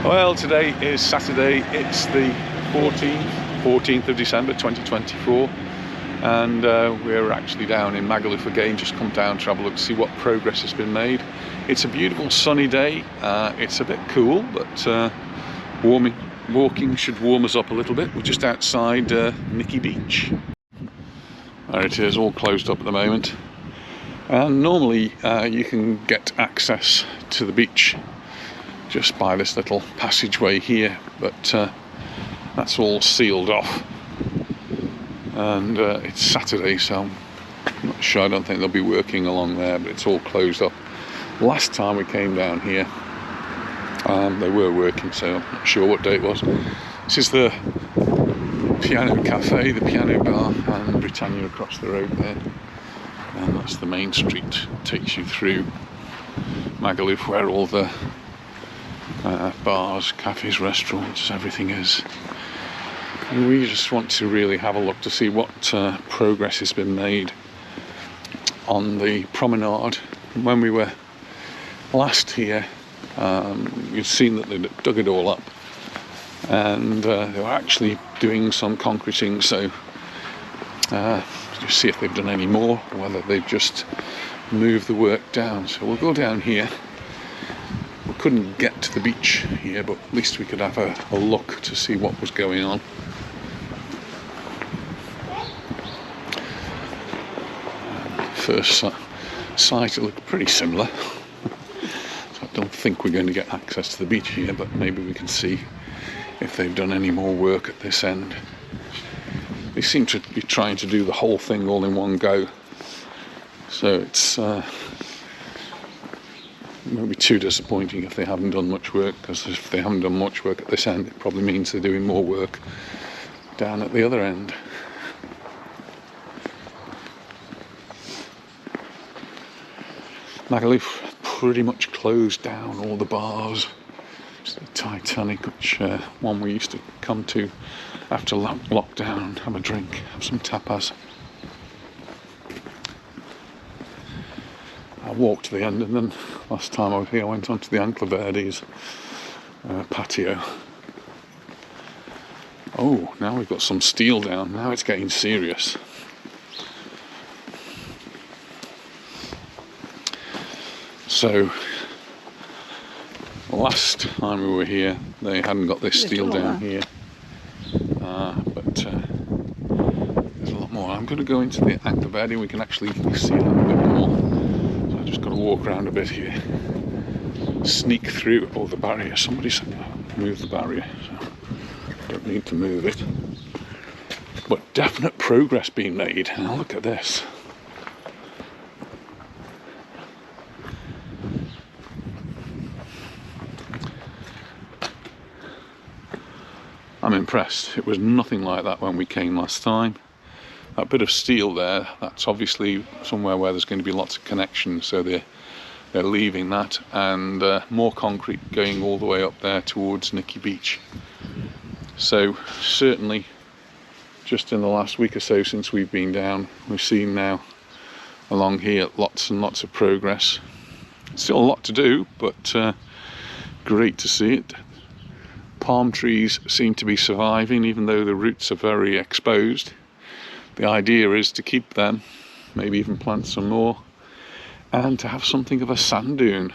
Well, today is Saturday, it's the 14th of December 2024, and we're actually down in Magaluf again, just come down to have a look to see what progress has been made. It's a beautiful sunny day, it's a bit cool, but walking should warm us up a little bit. We're just outside Nicky Beach. There it is, all closed up at the moment. And normally you can get access to the beach just by this little passageway here, but that's all sealed off, and it's Saturday, so I'm not sure. I don't think they'll be working along there, but it's all closed up. Last time we came down here they were working, so I'm not sure what day it was. This is the piano cafe, the piano bar, and Britannia across the road there, and that's the main street. It takes you through Magaluf, where all the bars, cafes, restaurants, everything is. And we just want to really have a look to see what progress has been made on the promenade. When we were last here, you've seen that they dug it all up, and they were actually doing some concreting, so just see if they've done any more, or whether they've just moved the work down. So we'll go down here. We couldn't get to the beach here, but at least we could have a look to see what was going on. First sight, it looked pretty similar. So I don't think we're going to get access to the beach here, but maybe we can see if they've done any more work at this end. They seem to be trying to do the whole thing all in one go, so it's won't be too disappointing if they haven't done much work, because if they haven't done much work at this end, it probably means they're doing more work down at the other end. Magaluf pretty much closed down, all the bars. Just the Titanic, which one we used to come to after lockdown, have a drink, have some tapas. I walked to the end, and then last time I was here I went onto the Verde's patio. Oh, now we've got some steel down, now it's getting serious. So last time we were here they hadn't got this steel down here, but there's a lot more. I'm going to go into the Verde, we can actually see a little bit more. I just got to walk around a bit here, sneak through. Oh, the barrier, somebody's moved the barrier, so I don't need to move it, but definite progress being made. Now look at this. I'm impressed. It was nothing like that when we came last time. That bit of steel there, that's obviously somewhere where there's going to be lots of connections, so they're leaving that, and more concrete going all the way up there towards Nicky Beach. So certainly just in the last week or so since we've been down, we've seen now along here lots and lots of progress. Still a lot to do, but great to see it. Palm trees seem to be surviving, even though the roots are very exposed. The idea is to keep them, maybe even plant some more, and to have something of a sand dune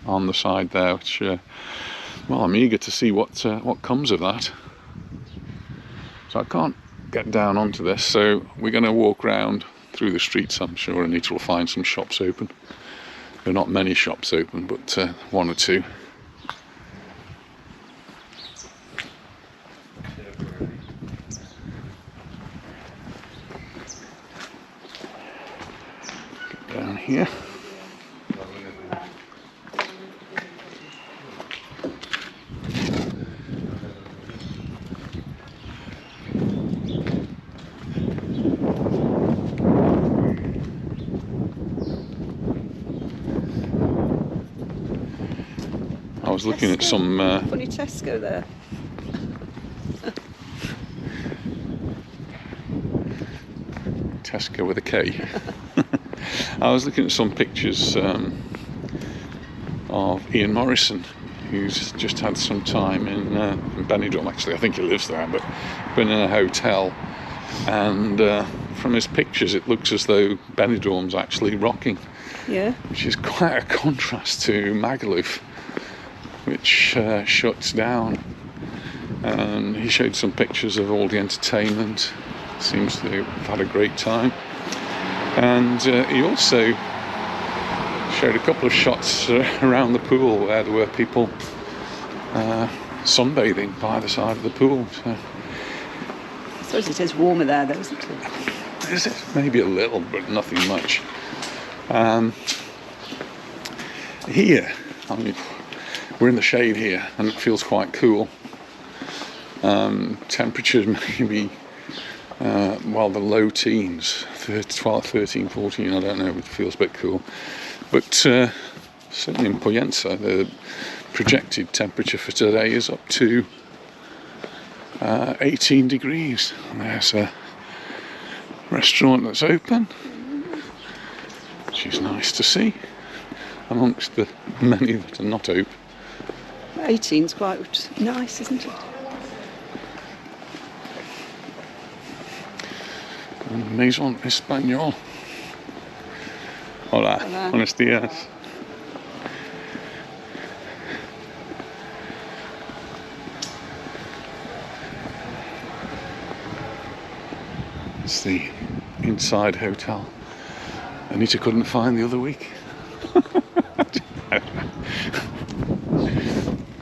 on the side there, which, well, I'm eager to see what comes of that. So I can't get down onto this, so we're going to walk around through the streets. I'm sure Anita will find some shops open. There are not many shops open, but one or two. Down here. I was looking at some funny Tesco there. Tesco with a K. I was looking at some pictures of Ian Morrison who's just had some time in Benidorm. Actually, I think he lives there, but been in a hotel, and from his pictures it looks as though Benidorm's actually rocking. Yeah. Which is quite a contrast to Magaluf, which shuts down. And he showed some pictures of all the entertainment. Seems to have had a great time. And he also showed a couple of shots around the pool where there were people sunbathing by the side of the pool. So. I suppose it is warmer there, though, isn't it? Is it? Maybe a little, but nothing much. Here, I mean, we're in the shade here, and it feels quite cool. Temperatures maybe, well, the low teens, 12, 13, 14, I don't know, it feels a bit cool. But certainly in Pollença, the projected temperature for today is up to 18 degrees. And there's a restaurant that's open, which is nice to see, amongst the many that are not open. 18's quite nice, isn't it? Maison Español. Hola, Hola. buenos días. It's the inside hotel Anita couldn't find the other week.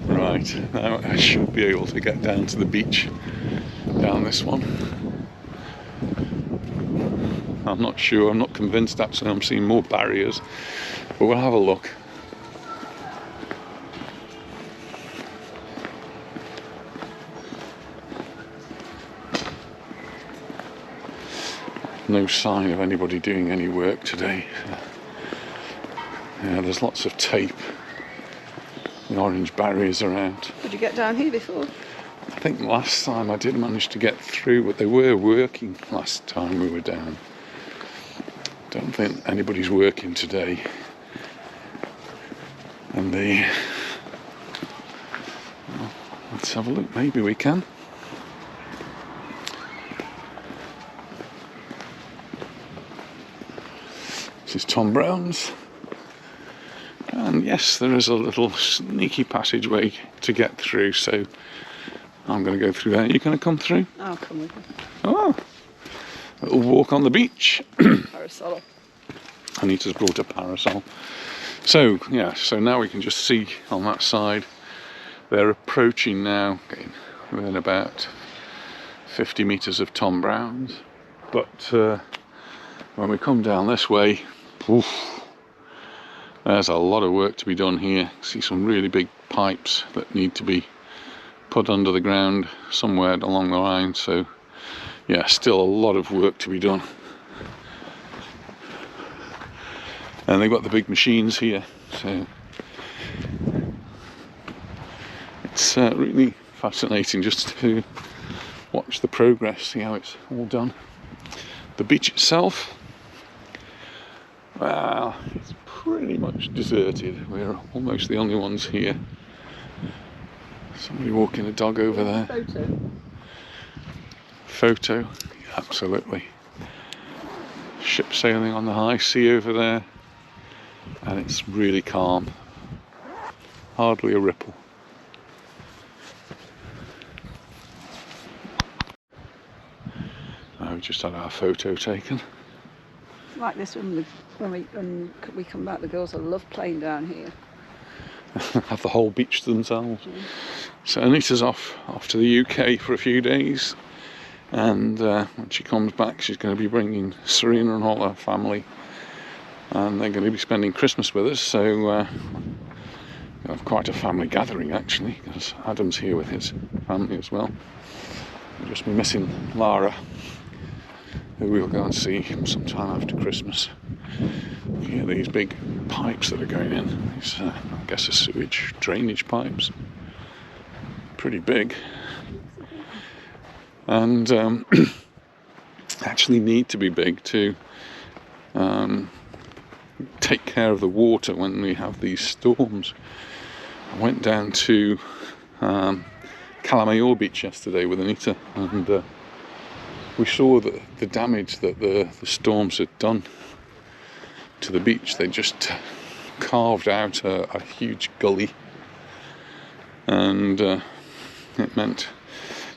Right, now I should be able to get down to the beach down this one. I'm not sure, I'm not convinced actually. I'm seeing more barriers, but we'll have a look. No sign of anybody doing any work today. Yeah, there's lots of tape, the orange barriers around. Did you get down here before? I think last time I did manage to get through, but they were working last time we were down. Don't think anybody's working today. And well, let's have a look, maybe we can. This is Tom Brown's. And yes, there is a little sneaky passageway to get through, so I'm going to go through there. Are you going to come through? I'll come with you. Oh, a little walk on the beach. Parasol. Anita's brought a parasol. So, yeah, so now we can just see on that side, they're approaching now, okay, within about 50 metres of Tom Brown's. But when we come down this way, oof, there's a lot of work to be done here. See some really big pipes that need to be put under the ground somewhere along the line. So, yeah, still a lot of work to be done. And they've got the big machines here, so it's really fascinating just to watch the progress, see how it's all done. The beach itself, well, it's pretty much deserted. We're almost the only ones here. Somebody walking a dog over there. Photo, absolutely. Ship sailing on the high sea over there. And it's really calm, hardly a ripple. We just had our photo taken. Like this when we come back, the girls will love playing down here. Have the whole beach to themselves. So Anita's off to the UK for a few days, and when she comes back she's going to be bringing Serena and all her family, and they're going to be spending Christmas with us, so we have quite a family gathering actually, because Adam's here with his family as well. We'll just be missing Lara, who we'll go and see sometime after Christmas. Yeah, these big pipes that are going in, these, I guess, are sewage drainage pipes. Pretty big. And actually need to be big to take care of the water when we have these storms. I went down to Calamayor beach yesterday with Anita, and we saw that the damage that the storms had done to the beach. They just carved out a huge gully, and it didn't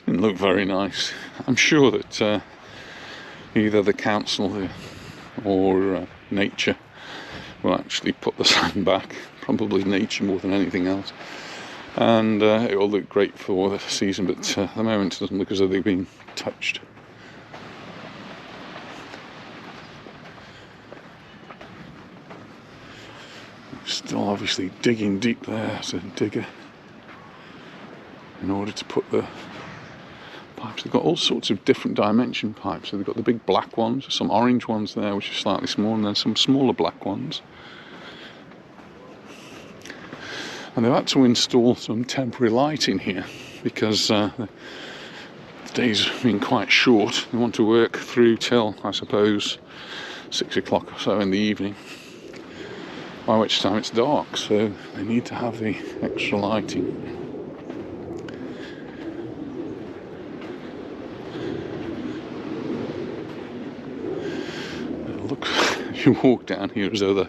look very nice. I'm sure that either the council or nature will actually put the sand back, probably nature more than anything else, and it will look great for the season, but at the moment it doesn't look as though they've been touched. Still obviously digging deep there as a digger in order to put the pipes. They've got all sorts of different dimension pipes. So they've got the big black ones, some orange ones there which are slightly smaller, and then some smaller black ones. And they've had to install some temporary lighting here because the days have been quite short. They want to work through till, I suppose, 6 o'clock or so in the evening, by which time it's dark, so they need to have the extra lighting. Look, you walk down here as though the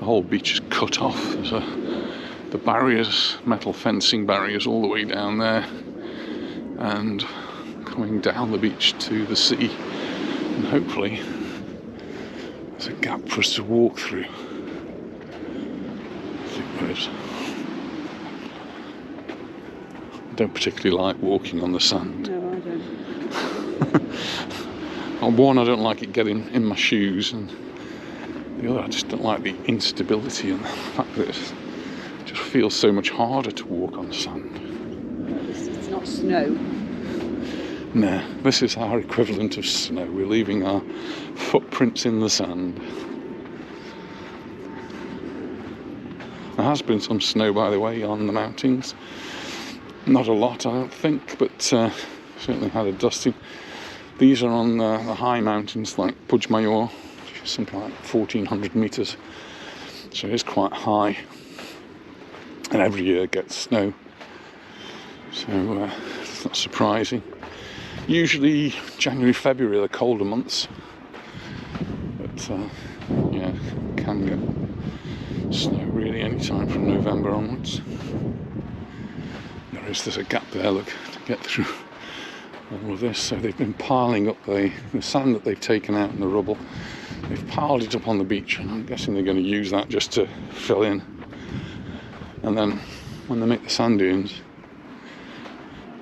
whole beach is cut off. There's the barriers, metal fencing barriers all the way down there, and coming down the beach to the sea, and hopefully there's a gap for us to walk through. I don't particularly like walking on the sand. No, I don't. Well, one, I don't like it getting in my shoes, and the other, I just don't like the instability and the fact that it just feels so much harder to walk on sand. It's not snow. No, this is our equivalent of snow. We're leaving our footprints in the sand. There has been some snow, by the way, on the mountains. Not a lot, I don't think, but certainly had a dusting. These are on the high mountains like Majorca, which is something like 1,400 metres. So it's quite high. And every year gets snow. So it's not surprising. Usually January, February are the colder months. But yeah, can get snow really any time from November onwards. There's a gap there, look, to get through all of this. So they've been piling up the sand that they've taken out and the rubble. They've piled it up on the beach, and I'm guessing they're going to use that just to fill in. And then when they make the sand dunes,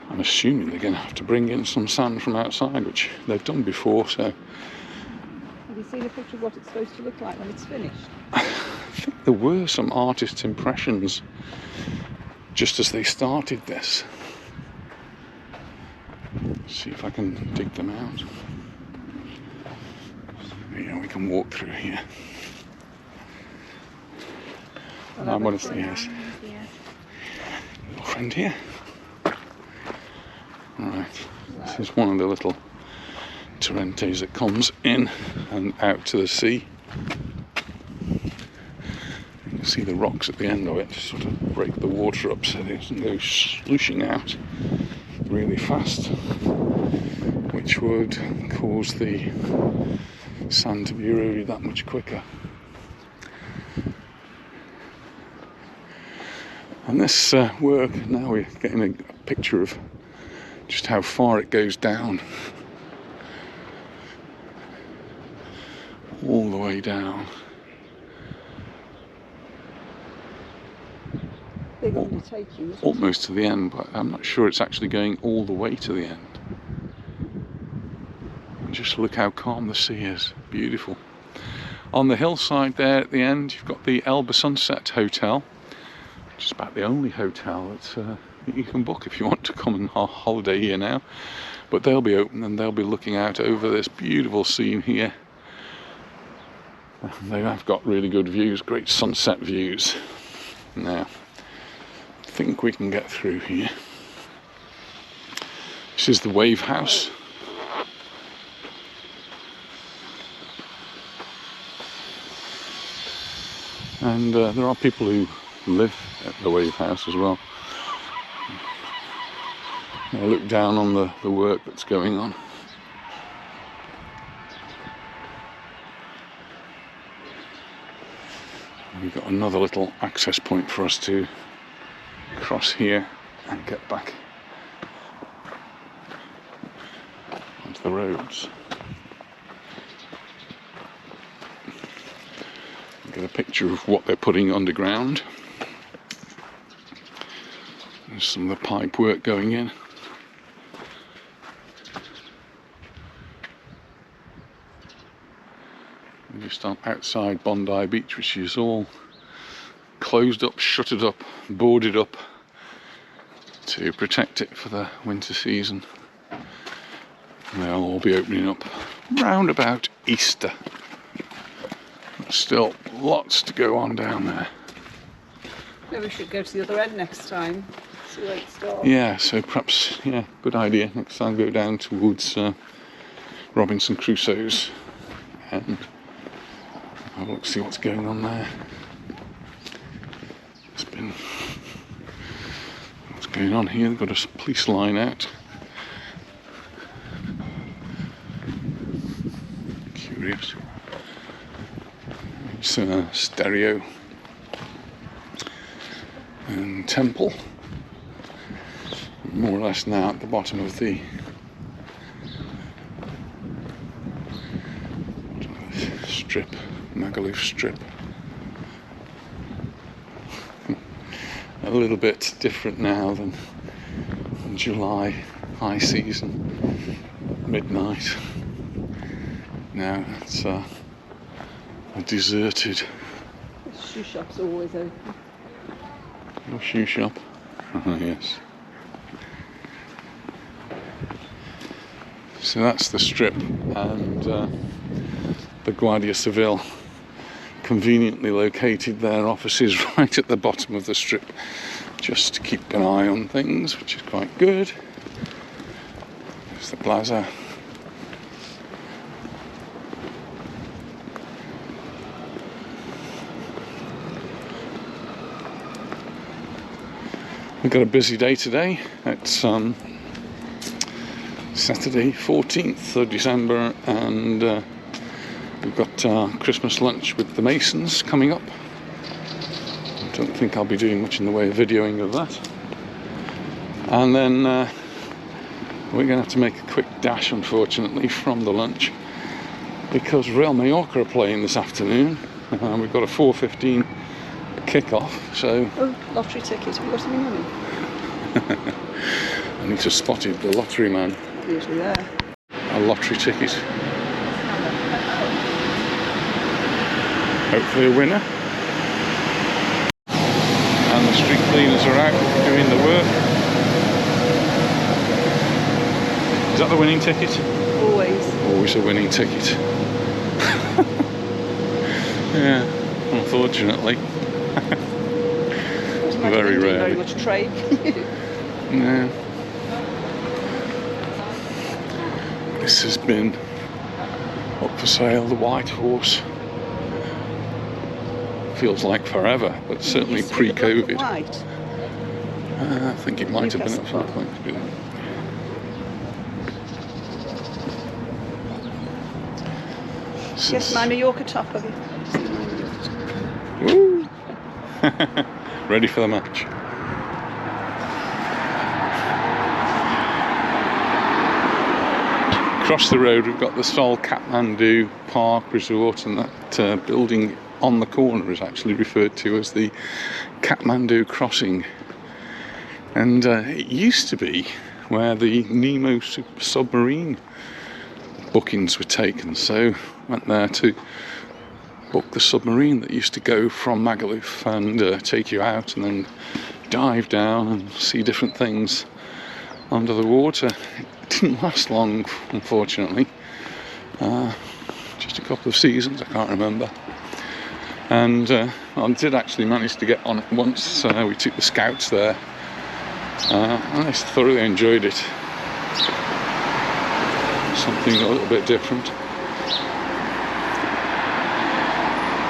I'm assuming they're going to have to bring in some sand from outside, which they've done before. So Have you seen a picture of what it's supposed to look like when it's finished? I think there were some artist impressions just as they started this. Let's see if I can dig them out. Yeah, we can walk through here. I want to see, yes. Little friend here. Alright, this is one of the little torrentes that comes in and out to the sea. You can see the rocks at the end of it to sort of break the water up so it doesn't go slushing out really fast, which would cause the sand to be eroded that much quicker. And this work, now we're getting a picture of just how far it goes down. All the way down. Big undertaking, isn't it? Almost to the end, but I'm not sure it's actually going all the way to the end. And just look how calm the sea is. Beautiful. On the hillside there at the end, you've got the Elba Sunset Hotel, which is about the only hotel that you can book if you want to come and holiday here now. But they'll be open and they'll be looking out over this beautiful scene here. They have got really good views, great sunset views. Now, I think we can get through here. This is the Wave House. And there are people who live at the Wave House as well. I look down on the work that's going on. We've got another little access point for us to cross here and get back onto the roads. Get a picture of what they're putting underground. There's some of the pipe work going in. We're just on outside Bondi Beach, which is all closed up, shuttered up, boarded up to protect it for the winter season. And they'll all be opening up round about Easter. Still lots to go on down there. Maybe we should go to the other end next time, see where it starts. Yeah, so perhaps, yeah, good idea. Next time go down towards Robinson Crusoe's and have a look, see what's going on there. It's been, what's going on here? They've got a police line out. Curious. It's a stereo and temple, more or less now at the bottom of the strip, Magaluf strip. A little bit different now than July high season, midnight. Now it's a deserted. The shoe shop's always open. Your shoe shop? Oh, yes. So that's the strip, and the Guardia Civil conveniently located their offices right at the bottom of the strip, just to keep an eye on things, which is quite good. There's the plaza. We've got a busy day today. It's Saturday 14th of December, and we've got our Christmas lunch with the Masons coming up. I don't think I'll be doing much in the way of videoing of that. And then we're going to have to make a quick dash, unfortunately, from the lunch, because Real Mallorca are playing this afternoon. We've got a 4:15 kick-off, so... Oh, lottery ticket. Have you got any money? I need to spot it, the lottery man. Usually there. A lottery ticket. Hopefully a winner. And the street cleaners are out doing the work. Is that the winning ticket? Always. Always a winning ticket. Yeah, unfortunately. Very rarely. Very much trade. No. This has been up for sale, the White Horse. Feels like forever, but certainly pre-COVID. I think it might have been at some point. Yes, my Mallorca top, have you? Woo! Ready for the match. Across the road we've got the Sol Kathmandu Park Resort, and that building on the corner is actually referred to as the Kathmandu Crossing. And it used to be where the Nemo submarine bookings were taken, so went there to book the submarine that used to go from Magaluf and take you out and then dive down and see different things under the water. It didn't last long, unfortunately. Just a couple of seasons, I can't remember. And I did actually manage to get on it once. We took the scouts there, and I thoroughly enjoyed it. Something a little bit different.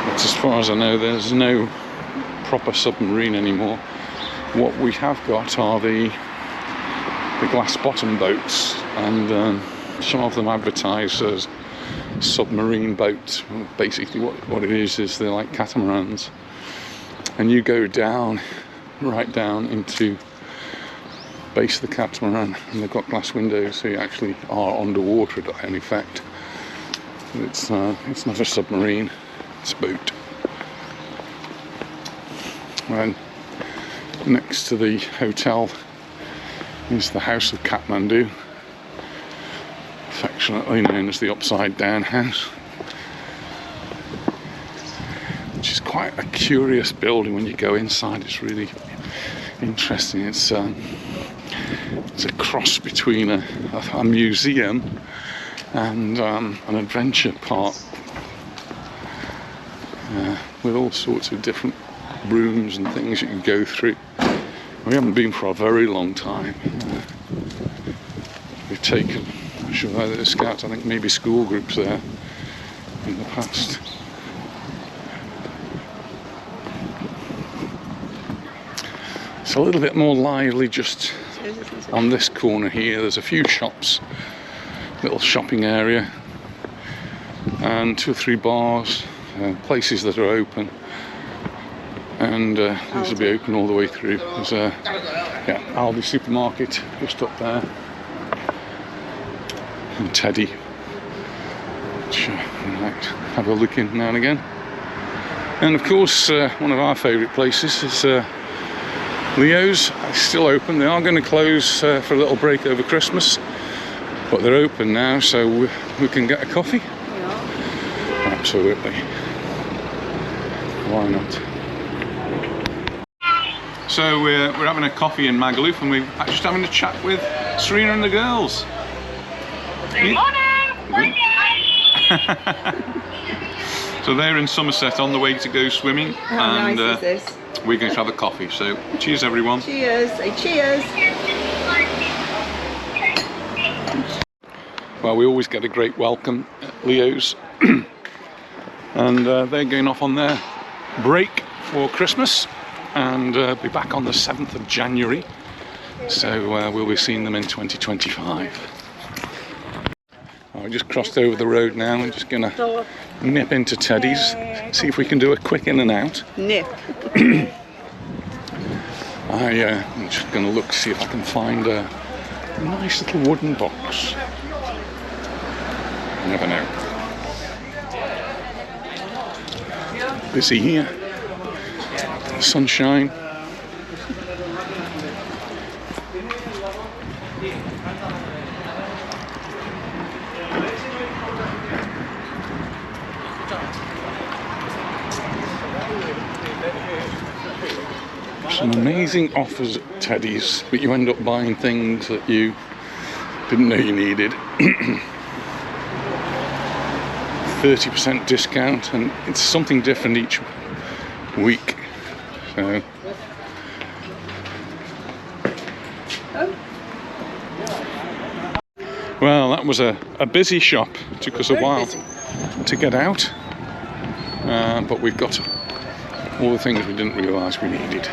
But as far as I know, there's no proper submarine anymore. What we have got are the glass bottom boats, and some of them advertise as submarine boats. Basically what it is they're like catamarans, and you go down, right down into base of the catamaran, and they've got glass windows, so you actually are underwater in effect. It's not a submarine, it's a boat. And next to the hotel is the House of Kathmandu, affectionately known as the Upside Down House, which is quite a curious building. When you go inside, it's really interesting. It's a cross between a museum and an adventure park, with all sorts of different rooms and things you can go through. We haven't been for a very long time. We've taken, I'm sure the scouts, I think maybe school groups there in the past. It's a little bit more lively just on this corner here. There's a few shops, little shopping area, and 2 or 3 bars, places that are open, and these will be open all the way through. There's a Aldi supermarket just up there, and Teddy, which we might have a look in now and again. And of course, one of our favourite places is Leo's. It's still open. They are going to close for a little break over Christmas, but they're open now, so we can get a coffee. Yeah. Absolutely. Why not? So we're having a coffee in Magaluf, and we're just having a chat with Serena and the girls. Good morning! So they're in Somerset on the way to go swimming. How and nice is this? we're going to have a coffee. So cheers, everyone. Cheers. Say cheers. Well, we always get a great welcome at Leo's. And they're going off on their break for Christmas, and be back on the 7th of January. So we'll be seeing them in 2025. I just crossed over the road now. I'm just going to nip into Teddy's, see if we can do a quick in and out. Nip. I'm just going to look, see if I can find a nice little wooden box. You never know. Busy here. Sunshine. Some amazing offers at Teddy's, but you end up buying things that you didn't know you needed. 30% discount, and it's something different each week. So well, that was a busy shop. It took us a while to get out, but we've got all the things we didn't realise we needed.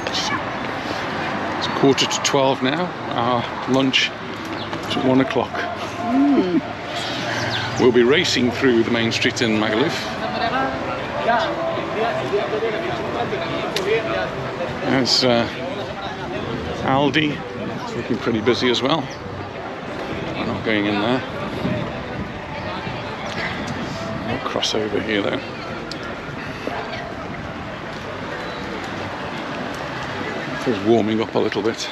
It's 11:45 now. Our lunch is at 1 o'clock. We'll be racing through the main street in Magaluf. There's Aldi. It's looking pretty busy as well. We're not going in there. We'll cross over here though. It's warming up a little bit.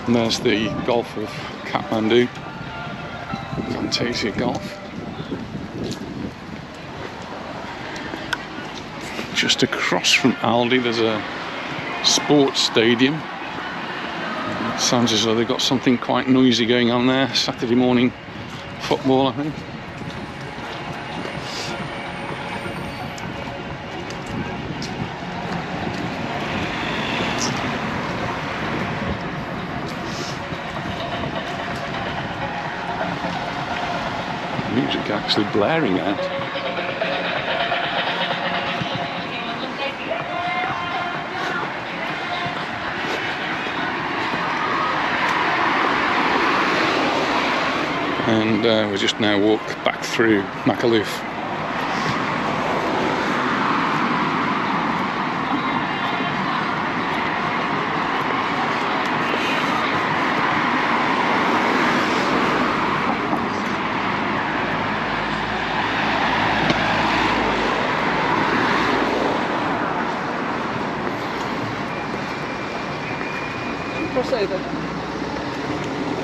And there's the Gulf of Kathmandu, Fantasia Golf. Just across from Aldi there's a sports stadium. Sounds as though they've got something quite noisy going on there. Saturday morning football, I think. Music actually blaring out. And we just now walk back through Magaluf. Cross over.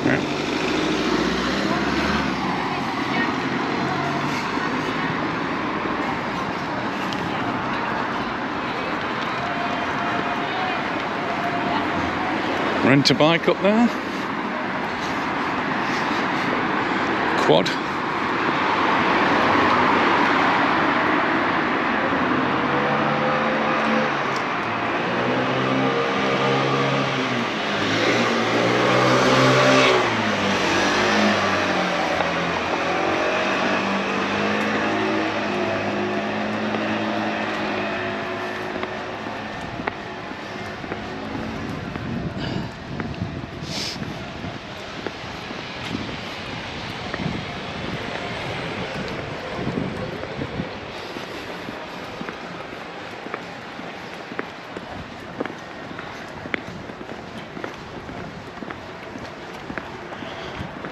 Yeah. Rent a bike up there. Quad.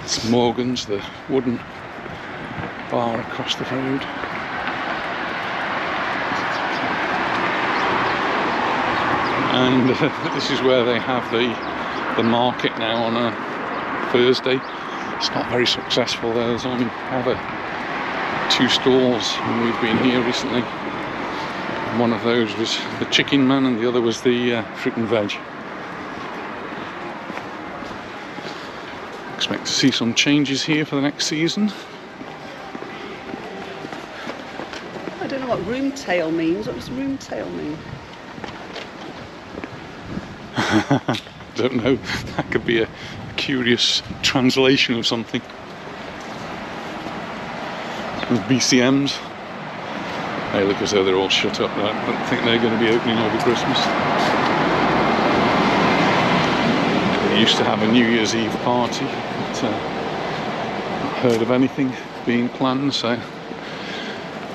It's Morgan's, the wooden bar across the road. And this is where they have the market now on a Thursday. It's not very successful. There's only ever 2 stalls when we've been here recently. One of those was the chicken man and the other was the fruit and veg. Expect to see some changes here for the next season. I don't know what room tail means. What does room tail mean? Don't know. That could be a curious translation of something. With BCMs. They look as though they're all shut up. I don't think they're going to be opening over Christmas. They used to have a New Year's Eve party, but not heard of anything being planned, so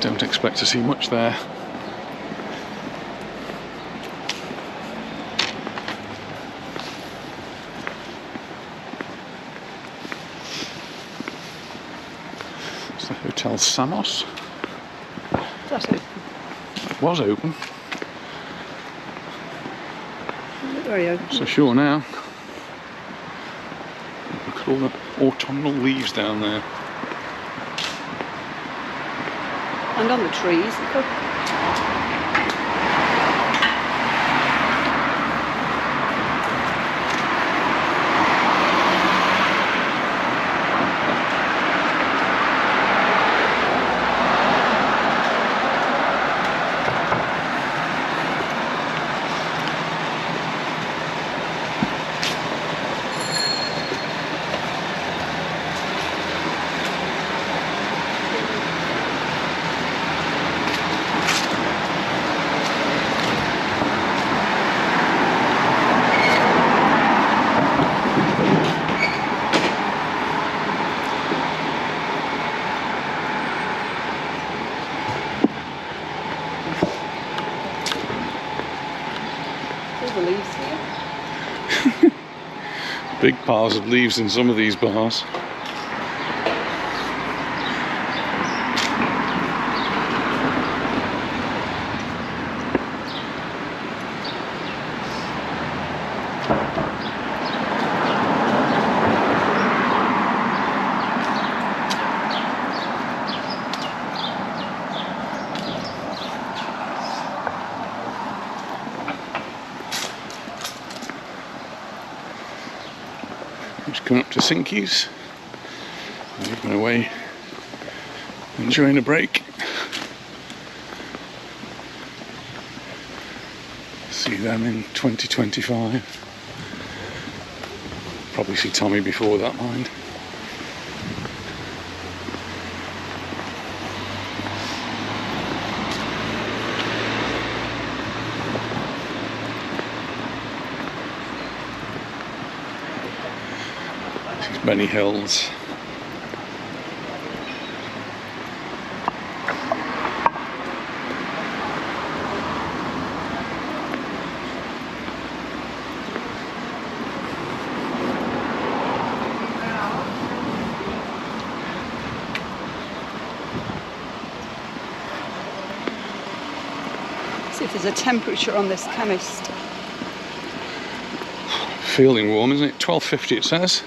don't expect to see much there. It's the Hotel Samos. That's open. It was open. Not very open. So sure now. Look at all the autumnal leaves down there. And on the trees, look. The leaves here. Big piles of leaves in some of these bars. Just coming up to Sinkies. We've been away enjoying a break. See them in 2025. Probably see Tommy before that, mind. This is Benny Hills. See if there's a temperature on this chemist. Feeling warm, isn't it? 12:50 it says.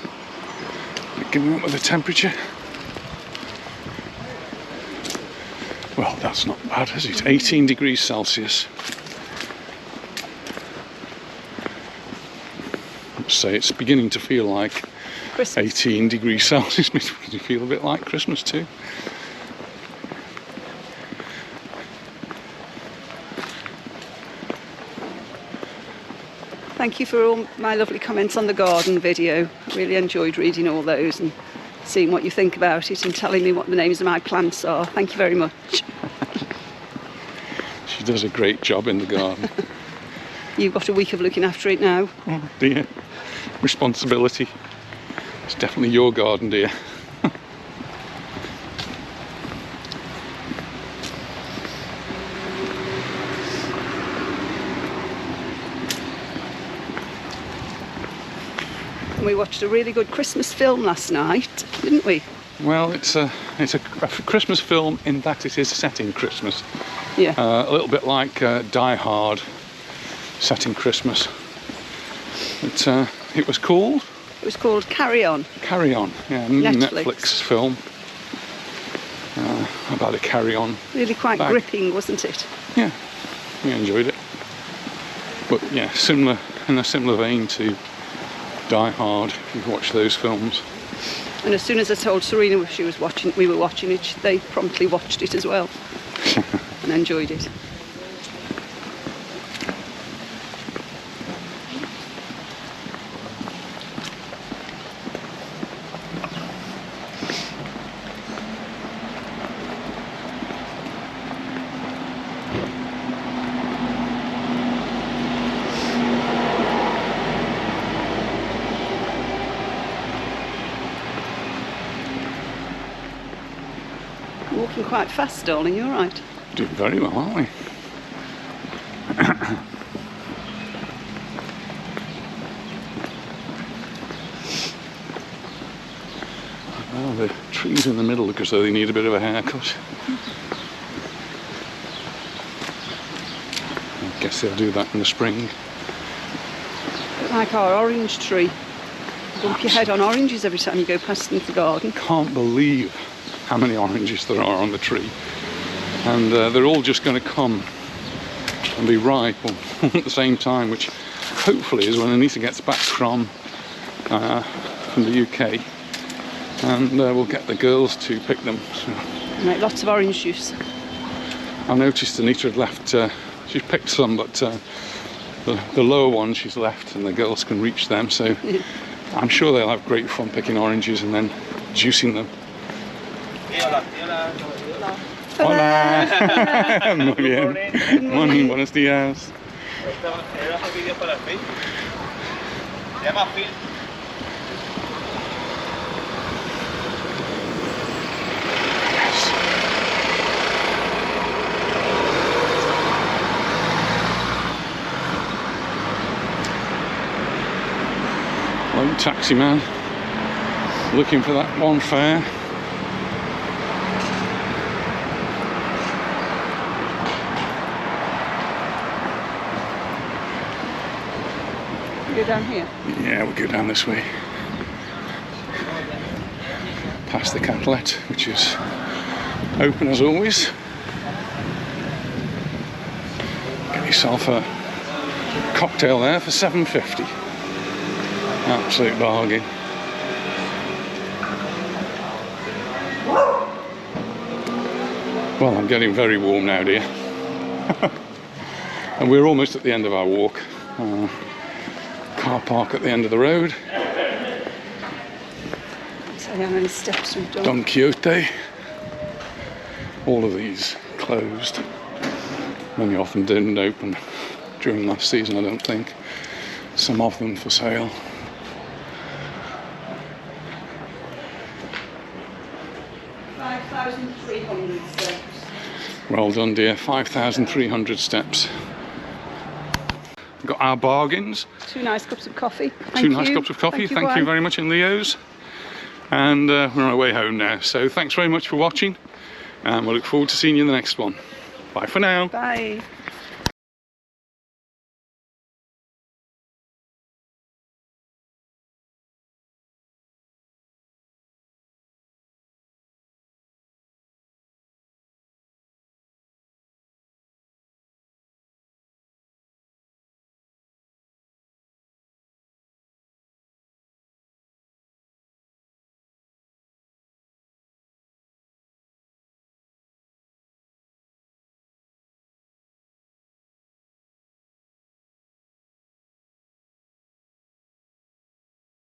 Giving up with the temperature. Well, that's not bad, is it? 18 degrees Celsius. I'd say it's beginning to feel like Christmas. 18 degrees Celsius makes me feel a bit like Christmas too. Thank you for all my lovely comments on the garden video. I really enjoyed reading all those and seeing what you think about it and telling me what the names of my plants are. Thank you very much. She does a great job in the garden. You've got a week of looking after it now. Oh dear. Responsibility. It's definitely your garden, dear. We watched a really good Christmas film last night, didn't we? Well, it's a Christmas film in that it is set in Christmas. Yeah. A little bit like Die Hard, set in Christmas. It was called? It was called Carry On. Carry On, yeah, Netflix film about a carry-on. Really quite bag. gripping, wasn't it? Yeah, we enjoyed it. But yeah, in a similar vein to Die Hard, if you've watched those films. And as soon as I told Serena we were watching it, they promptly watched it as well and enjoyed it. Walking quite fast, darling, you're right. Doing very well, aren't we? Well, the trees in the middle look as though they need a bit of a haircut. I guess they'll do that in the spring. Like our orange tree. Bump your head on oranges every time you go past into the garden. Can't believe how many oranges there are on the tree. And they're all just going to come and be ripe at the same time, which hopefully is when Anita gets back from the UK, and we'll get the girls to pick them. So Make lots of orange juice. I noticed Anita had left, she's picked some, but the lower ones she's left and the girls can reach them, so I'm sure they'll have great fun picking oranges and then juicing them. Hola. Muy bien. Morning, buenos días. Hello, taxi man. Looking for that one fare. Go down here? Yeah, we'll go down this way. Past the Catlet, which is open as always. Get yourself a cocktail there for £7.50. Absolute bargain. Well, I'm getting very warm now, dear. And we're almost at the end of our walk. Car park at the end of the road. Tell you how many steps we've done. Don Quixote. All of these closed. Many of them didn't open during last season, I don't think. Some of them for sale. Well done, dear. 5,300 steps. We've got our bargains. 2 nice cups of coffee. Two nice cups of coffee. Thank you very much in Leo's. And we're on our way home now. So thanks very much for watching. And we'll look forward to seeing you in the next one. Bye for now. Bye.